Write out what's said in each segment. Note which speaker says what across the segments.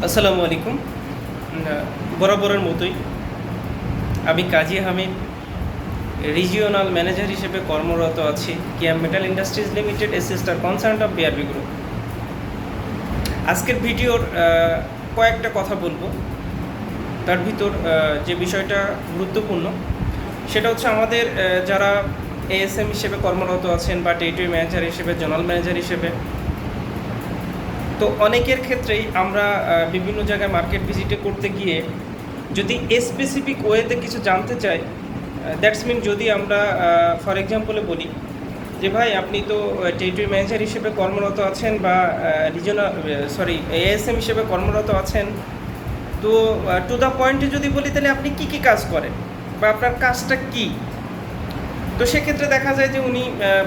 Speaker 1: আসসালামু আলাইকুম। বরাবরের মতোই আমি কাজী হামিদ রিজিওনাল ম্যানেজার হিসেবে কর্মরত আছি কিয়াম metal industries limited sister concern of BRB group. আজকের ভিডিওর কয়েকটা কথা বলবো। তার ভিতর যে বিষয়টা গুরুত্বপূর্ণ সেটা হচ্ছে আমাদের যারা এএসএম হিসেবে কর্মরত আছেন বা টেরিটরি ম্যানেজার হিসেবে, জোনাল ম্যানেজার হিসেবে, তো অনেকের ক্ষেত্রেই আমরা বিভিন্ন জায়গায় মার্কেট ভিজিটে করতে গিয়ে যদি স্পেসিফিক ওয়েতে কিছু জানতে চাই, দ্যাটস মিন যদি আমরা ফর এক্সাম্পলে বলি যে ভাই আপনি তো টেরিটরি ম্যানেজার হিসেবে কর্মরত আছেন বা রিজনাল এএসএম হিসেবে কর্মরত আছেন, তো টু দ্য পয়েন্টে যদি বলি তাহলে আপনি কী কী কাজ করেন বা আপনার কাজটা কী, তো সেক্ষেত্রে দেখা যায় যে উনি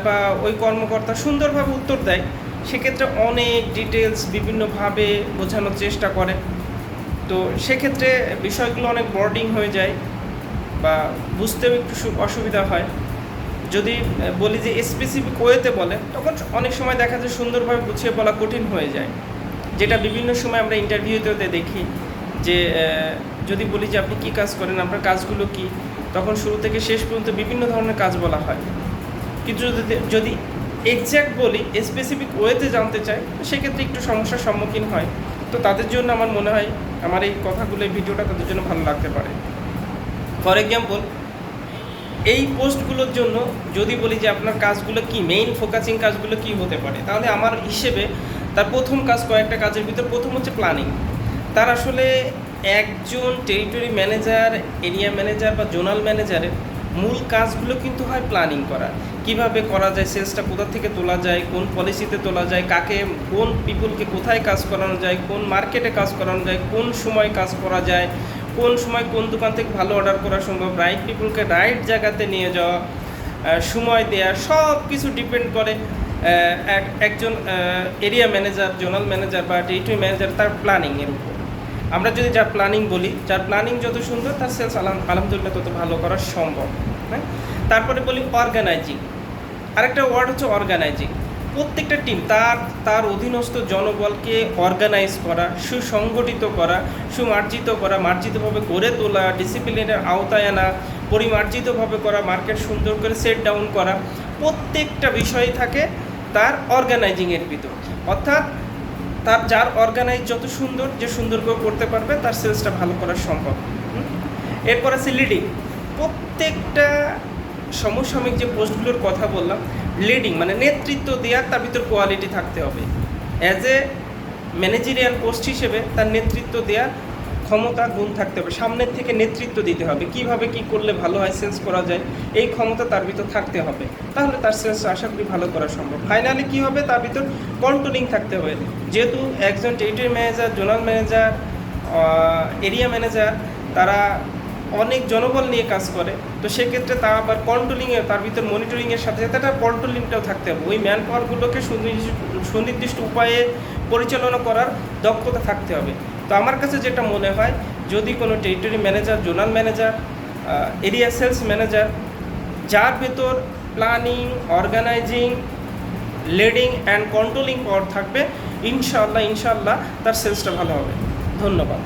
Speaker 1: বা ওই কর্মকর্তা সুন্দরভাবে উত্তর দেয়। সেক্ষেত্রে অনেক ডিটেলস বিভিন্নভাবে বোঝানোর চেষ্টা করে, তো সেক্ষেত্রে বিষয়গুলো অনেক বর্ডিং হয়ে যায় বা বুঝতেও একটু অসুবিধা হয়। যদি বলি যে স্পেসিফিক ওয়েতে বলে, তখন অনেক সময় দেখা যায় সুন্দরভাবে গুছিয়ে বলা কঠিন হয়ে যায়, যেটা বিভিন্ন সময় আমরা ইন্টারভিউতেও দেখি যে যদি বলি যে আপনি কী কাজ করেন, আপনার কাজগুলো কী, তখন শুরু থেকে শেষ পর্যন্ত বিভিন্ন ধরনের কাজ বলা হয়। কিন্তু যদি এক্স্যাক্ট বলি, স্পেসিফিক ওয়েতে জানতে চাই, তো সেক্ষেত্রে একটু সমস্যার সম্মুখীন হয়। তো তাদের জন্য আমার মনে হয় আমার এই কথাগুলো, এই ভিডিওটা তাদের জন্য ভালো লাগতে পারে। ফর এক্সাম্পল, এই পোস্টগুলোর জন্য যদি বলি যে আপনার কাজগুলো কি, মেইন ফোকাসিং কাজগুলো কি হতে পারে, তাহলে আমার হিসেবে তার প্রথম কাজ, কয়েকটা কাজের ভিতর প্রথম হচ্ছে প্ল্যানিং। তার আসলে একজন টেরিটরি ম্যানেজার, এরিয়া ম্যানেজার বা জোনাল ম্যানেজারের মূল কাজগুলো কিন্তু হয় প্ল্যানিং করা। কিভাবে করা যায়, সেলসটা কোথা থেকে তোলা যায়, কোন পলিসিতে তোলা যায়, কাকে, কোন পিপুলকে কোথায় কাজ করানো যায়, কোন মার্কেটে কাজ করানো যায়, কোন সময় কাজ করা যায়, কোন সময় কোন দোকান থেকে ভালো অর্ডার করা সম্ভব, রাইট পিপুলকে রাইট জায়গাতে নিয়ে যাওয়া, সময় দেওয়া, সব কিছু ডিপেন্ড করে একজন এরিয়া ম্যানেজার, জোনাল ম্যানেজার বা টেরিটরি ম্যানেজার তার প্ল্যানিংয়ের উপর। আমরা যদি যার প্ল্যানিং বলি, যার প্ল্যানিং যত সুন্দর, তার সেলস আলহামদুলিল্লাহ তত ভালো করা সম্ভব। হ্যাঁ, তারপরে বলি অর্গানাইজিং। আরেকটা ওয়ার্ড হচ্ছে অর্গানাইজিং। প্রত্যেকটা টিম তার অধীনস্থ জনবলকে অর্গানাইজ করা, সুসংগঠিত করা, মার্জিতভাবে গড়ে তোলা, ডিসিপ্লিনের আওতায় আনা, পরিমার্জিতভাবে করা, মার্কেট সুন্দর করে সেট ডাউন করা, প্রত্যেকটা বিষয় থাকে তার অর্গানাইজিংয়ের ভিতর। অর্থাৎ যার অর্গানাইজ যত সুন্দর, যে সুন্দর করে করতে পারবে, তার সেলসটা ভালো করা সম্ভব। এরপর আছে লিডিং। প্রত্যেকটা সমসাময়িক যে পোস্টগুলোর কথা বললাম, লিডিং মানে নেতৃত্ব দেওয়ার, তার ভিতর কোয়ালিটি থাকতে হবে। অ্যাজ এ ম্যানেজারিয়াল পোস্ট হিসেবে তার নেতৃত্ব দেওয়ার ক্ষমতা, গুণ থাকতে হবে। সামনের থেকে নেতৃত্ব দিতে হবে, কিভাবে কি করলে ভালো হয়, সেলস করা যায়, এই ক্ষমতা তার ভিতর থাকতে হবে। তাহলে তার সেলস আশা করি ভালো করা সম্ভব। ফাইনালি কী হবে, তার ভিতর কন্ট্রোলিং থাকতে হবে। যেহেতু একজন territory manager, zonal manager, area manager, তারা অনেক জনবল নিয়ে কাজ করে, তো সেক্ষেত্রে তা আবার কন্ট্রোলিংয়ে, তার ভিতর মনিটরিংয়ের সাথে সাথে তার কন্ট্রোলিংটাও থাকতে হবে। ওই ম্যান পাওয়ারগুলোকে সুনির্দিষ্ট উপায়ে পরিচালনা করার দক্ষতা থাকতে হবে। তো আমার কাছে যেটা মনে হয়, যদি কোনো territory manager, zonal manager, area sales manager, যার ভেতর planning, organising, leading and controlling power থাকবে, ইনশাআল্লাহ তার সেলসটা ভালো হবে। ধন্যবাদ।